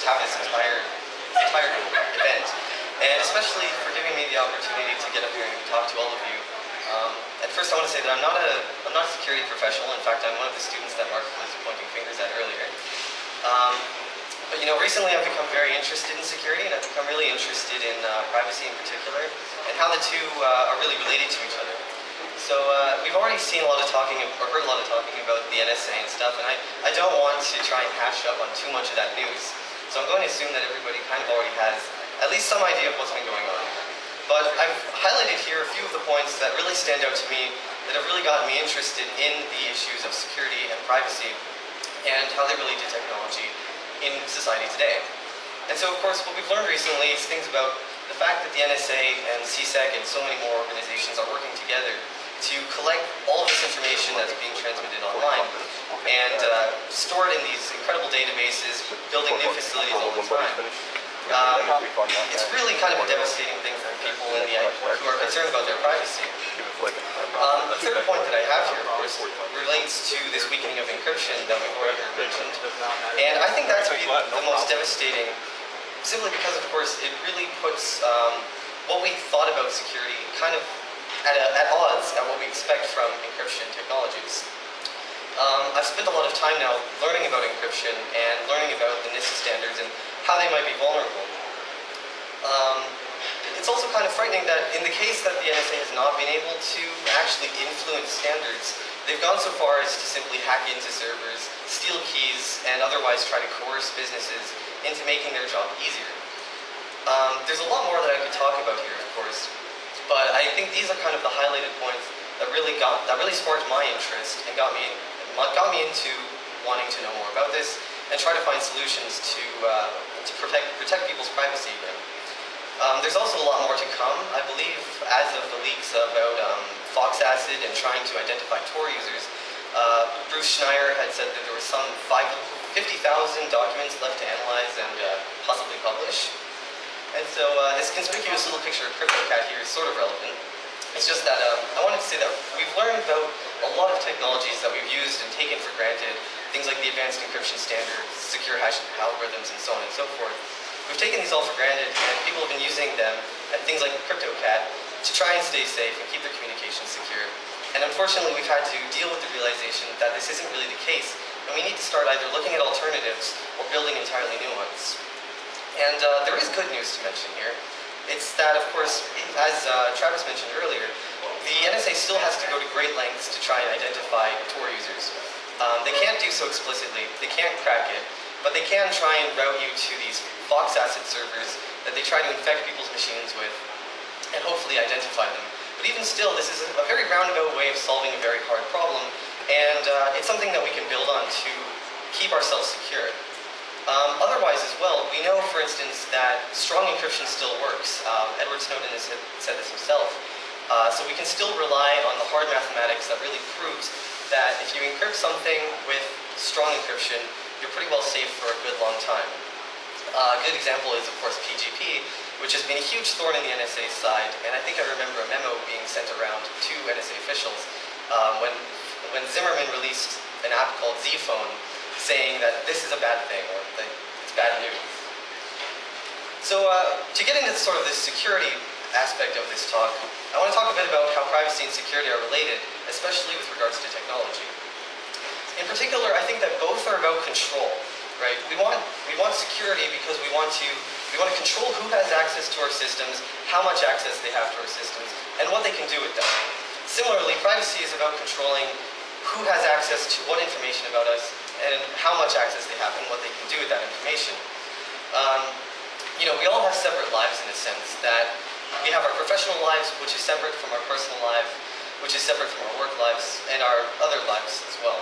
just have this entire event, and especially for giving me the opportunity to get up here and talk to all of you. At first I want to say that I'm not a security professional. In fact, I'm one of the students that Mark was pointing fingers at earlier. But you know, recently I've become very interested in security, and I've become really interested in privacy in particular, and how the two are really related to each other. So we've already seen a lot of talking, or heard a lot of talking about the NSA and stuff, and I don't want to try and hash up on too much of that news. So I'm going to assume that everybody kind of already has at least some idea of what's been going on. But I've highlighted here a few of the points that really stand out to me, that have really gotten me interested in the issues of security and privacy, and how they relate to technology in society today. And so, of course, what we've learned recently is things about the fact that the NSA and CSEC and so many more organizations are working together to collect all of this information that's being transmitted online and store it in these incredible databases, building new facilities all the time. It's really kind of a devastating thing for people in the who are concerned about their privacy. The third point that I have here, of course, relates to this weakening of encryption that we've already mentioned. And I think that's the most devastating, simply because, of course, it really puts what we thought about security kind of at odds at what we expect from encryption technologies. I've spent a lot of time now learning about encryption and learning about the NIST standards and how they might be vulnerable. It's also kind of frightening that in the case that the NSA has not been able to actually influence standards, they've gone so far as to simply hack into servers, steal keys, and otherwise try to coerce businesses into making their job easier. There's a lot more that I could talk about here, of course, but I think these are kind of the highlighted points that really sparked my interest and got me into wanting to know more about this and try to find solutions to protect people's privacy again. There's also a lot more to come, I believe, as of the leaks about Fox acid and trying to identify Tor users. Bruce Schneier had said that there was some 50,000 documents left to analyze and possibly publish. And so this conspicuous little picture of CryptoCat here is sort of relevant. It's just that I wanted to say that we've learned about a lot of technologies that we've used and taken for granted, things like the advanced encryption standards, secure hash algorithms, and so on and so forth. We've taken these all for granted, and people have been using them, and things like CryptoCat, to try and stay safe and keep their communications secure. And unfortunately, we've had to deal with the realization that this isn't really the case, and we need to start either looking at alternatives or building entirely new ones. And there is good news to mention here. It's that, of course, as Travis mentioned earlier, the NSA still has to go to great lengths to try and identify Tor users. They can't do so explicitly, they can't crack it, but they can try and route you to these Fox acid servers that they try to infect people's machines with and hopefully identify them. But even still, this is a very roundabout way of solving a very hard problem, and it's something that we can build on to keep ourselves secure. Otherwise as well, we know, for instance, that strong encryption still works. Edward Snowden has said this himself. So we can still rely on the hard mathematics that really proves that if you encrypt something with strong encryption, you're pretty well safe for a good long time. A good example is, of course, PGP, which has been a huge thorn in the NSA's side, and I think I remember a memo being sent around to NSA officials when Zimmerman released an app called Z-Phone, saying that this is a bad thing, or that it's bad news. So to get into sort of this security aspect of this talk, I want to talk a bit about how privacy and security are related, especially with regards to technology. In particular, I think that both are about control, right? We want security because we want to control who has access to our systems, how much access they have to our systems, and what they can do with them. Similarly, privacy is about controlling who has access to what information about us and how much access they have and what they can do with that information. You know, we all have separate lives in a sense, that we have our professional lives, which is separate from our personal life, which is separate from our work lives, and our other lives as well.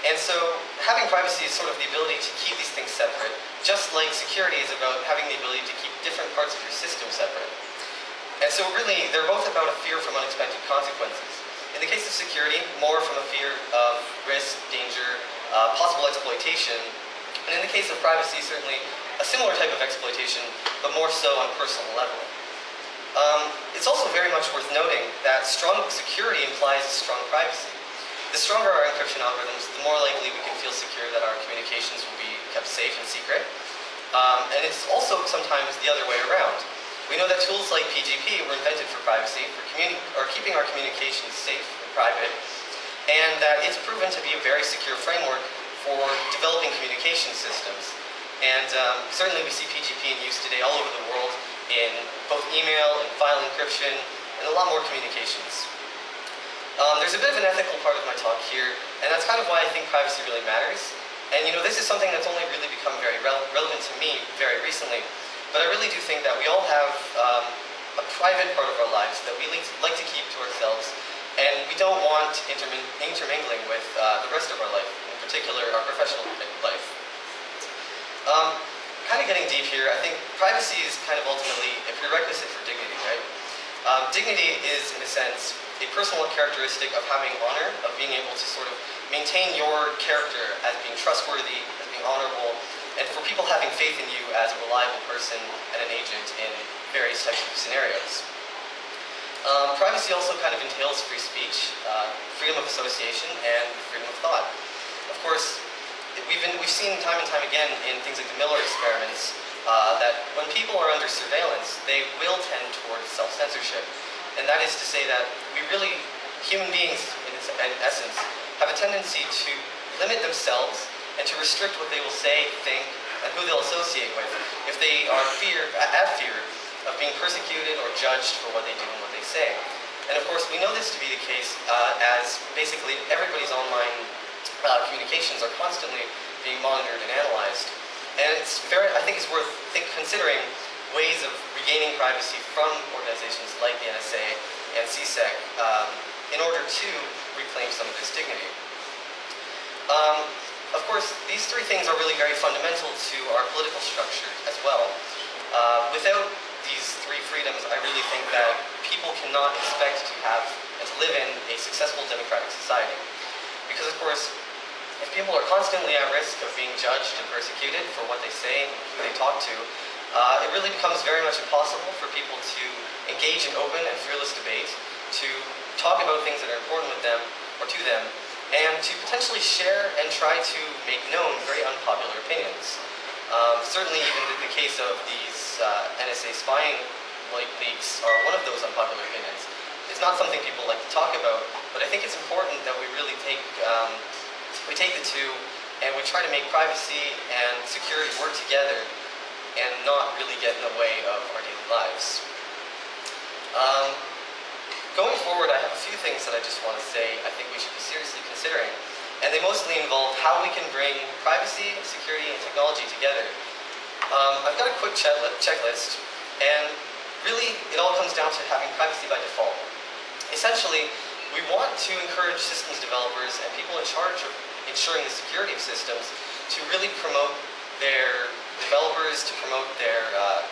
And so having privacy is sort of the ability to keep these things separate, just like security is about having the ability to keep different parts of your system separate. And so really, they're both about a fear from unexpected consequences. In the case of security, more from a fear of risk, danger, possible exploitation. And in the case of privacy, certainly a similar type of exploitation, but more so on a personal level. It's also very much worth noting that strong security implies strong privacy. The stronger our encryption algorithms, the more likely we can feel secure that our communications will be kept safe and secret. And it's also sometimes the other way around. We know that tools like PGP were invented for privacy, for keeping our communications safe and private, and that it's proven to be a very secure framework for developing communication systems. And certainly we see PGP in use today all over the world in both email and file encryption and a lot more communications. There's a bit of an ethical part of my talk here, and that's kind of why I think privacy really matters. And this is something that's only really become very relevant to me very recently. But I really do think that we all have a private part of our lives that we like to keep to ourselves, and we don't want intermingling with the rest of our life, in particular our professional life. Kind of getting deep here, I think privacy is kind of ultimately a prerequisite for dignity, right? Dignity is, in a sense, a personal characteristic of having honor, of being able to sort of maintain your character as being trustworthy, as being honorable, and for people having faith in you as a reliable person and an agent in various types of scenarios. Privacy also kind of entails free speech, freedom of association, and freedom of thought. Of course, we've seen time and time again in things like the Miller experiments that when people are under surveillance, they will tend towards self-censorship. And that is to say that human beings, in essence, have a tendency to limit themselves and to restrict what they will say, think, and who they'll associate with if they are at fear of being persecuted or judged for what they do and what they say. And of course, we know this to be the case as basically everybody's online communications are constantly being monitored and analyzed. And I think it's worth considering ways of regaining privacy from organizations like the NSA and CSEC in order to reclaim some of this dignity. Of course, these three things are really very fundamental to our political structure as well. Without these three freedoms, I really think that people cannot expect to have and to live in a successful democratic society. Because of course, if people are constantly at risk of being judged and persecuted for what they say and who they talk to, it really becomes very much impossible for people to engage in open and fearless debate, to talk about things that are important with them or to them, and to potentially share and try to make known very unpopular opinions. Certainly even the case of these NSA spying leaks are one of those unpopular opinions. It's not something people like to talk about, but I think it's important that we really take the two and we try to make privacy and security work together and not really get in the way of our daily lives. Going forward, I have a few things that I just want to say I think we should be seriously considering. And they mostly involve how we can bring privacy, security, and technology together. I've got a quick checklist, and really it all comes down to having privacy by default. Essentially, we want to encourage systems developers and people in charge of ensuring the security of systems to really promote their developers, to promote their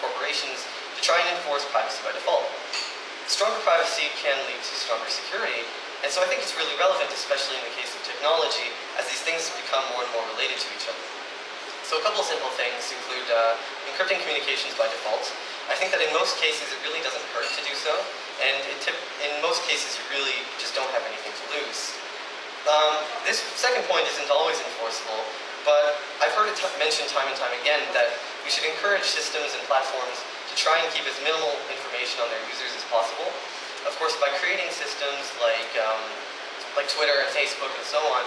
corporations, to try and enforce privacy by default. Stronger privacy can lead to stronger security, and so I think it's really relevant, especially in the case of technology, as these things become more and more related to each other. So a couple of simple things include encrypting communications by default. I think that in most cases it really doesn't hurt to do so, and in most cases you really just don't have anything to lose. This second point isn't always enforceable, but I've heard it mentioned time and time again that we should encourage systems and platforms to try and keep as minimal information on their users as possible. Of course, by creating systems like Twitter and Facebook and so on,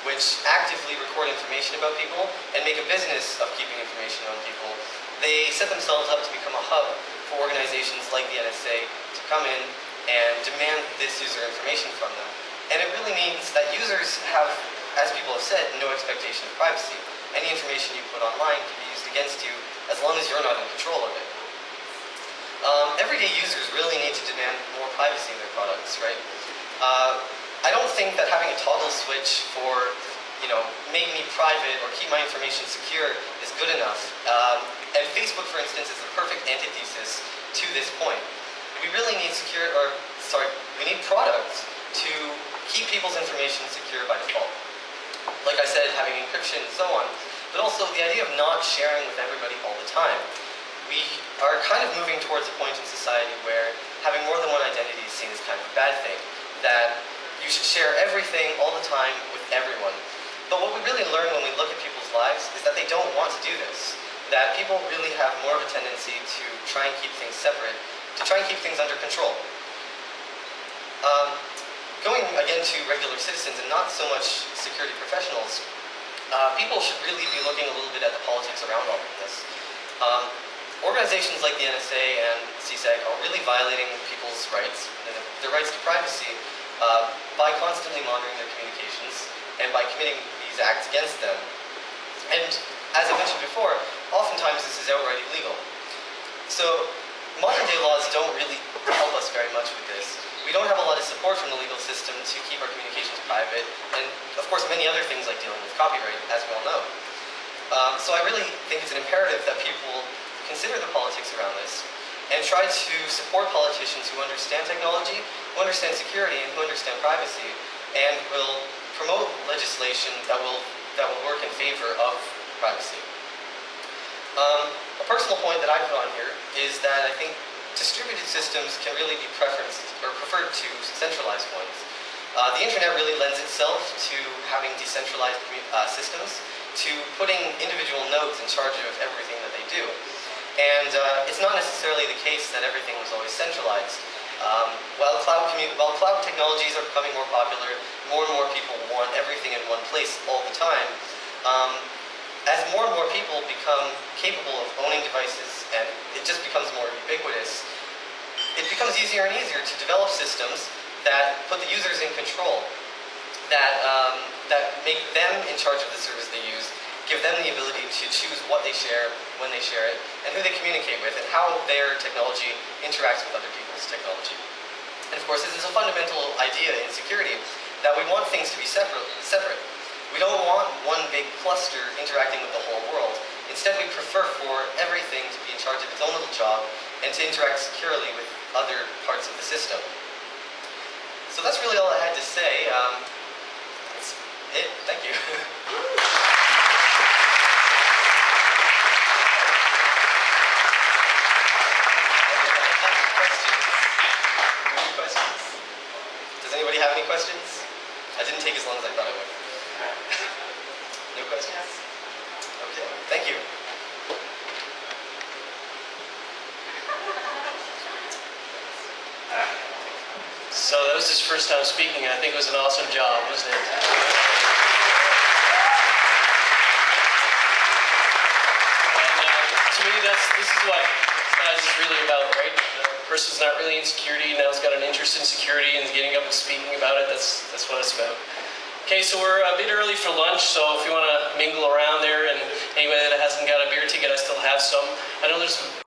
which actively record information about people and make a business of keeping information on people, they set themselves up to become a hub for organizations like the NSA to come in and demand this user information from them. And it really means that users have, as people have said, no expectation of privacy. Any information you put online can be used against you as long as you're not in control of it. Everyday users really need to demand more privacy in their products, right? I don't think that having a toggle switch for, make me private or keep my information secure is good enough. And Facebook, for instance, is the perfect antithesis to this point. We really need we need products to keep people's information secure by default. Like I said, having encryption and so on, but also the idea of not sharing with everybody all the time. We are kind of moving towards a point in society where having more than one identity is seen as kind of a bad thing, that you should share everything all the time with everyone. But what we really learn when we look at people's lives is that they don't want to do this. that people really have more of a tendency to try and keep things separate, to try and keep things under control. Going again to regular citizens and not so much security professionals, people should really be looking a little bit at the politics around all of this. Organizations like the NSA and Zack are really violating people's rights, their rights to privacy, by constantly monitoring their communications and by committing these acts against them. And as I mentioned before, oftentimes this is outright illegal. So modern day laws don't really help us very much with this. We don't have a lot of support from the legal system to keep our communications private, and of course many other things like dealing with copyright, as we all know. So I really think it's an imperative that people consider the politics around this and try to support politicians who understand technology, who understand security, and who understand privacy, and will promote legislation that will work in favor of privacy. A personal point that I put on here is that I think distributed systems can really be preferred to centralized ones. The internet really lends itself to having decentralized systems, to putting individual nodes in charge of everything that they do. And it's not necessarily the case that everything was always centralized. While cloud technologies are becoming more popular, more and more people want everything in one place all the time. As more and more people become capable of owning devices and it just becomes more ubiquitous, it becomes easier and easier to develop systems that put the users in control, that make them in charge of the service they use, give them the ability to choose what they share, when they share it, and who they communicate with, and how their technology interacts with other people's technology. And of course, this is a fundamental idea in security, that we want things to be separate. We don't want one big cluster interacting with the whole world. Instead, we prefer for everything to be in charge of its own little job and to interact securely with other parts of the system. So that's really all I had to say. That's it. Thank you. Does anybody have any questions? I didn't take as long as I thought I would. No questions? Okay, thank you. So that was his first time speaking. I think it was an awesome job, wasn't it? And to me, this is what science is really about, right? The person's not really in security, now he's got an interest in security and getting up and speaking about it. That's what it's about. Okay, so we're a bit early for lunch, so if you want to mingle around there, and anybody that hasn't got a beer ticket, I still have some. I know there's some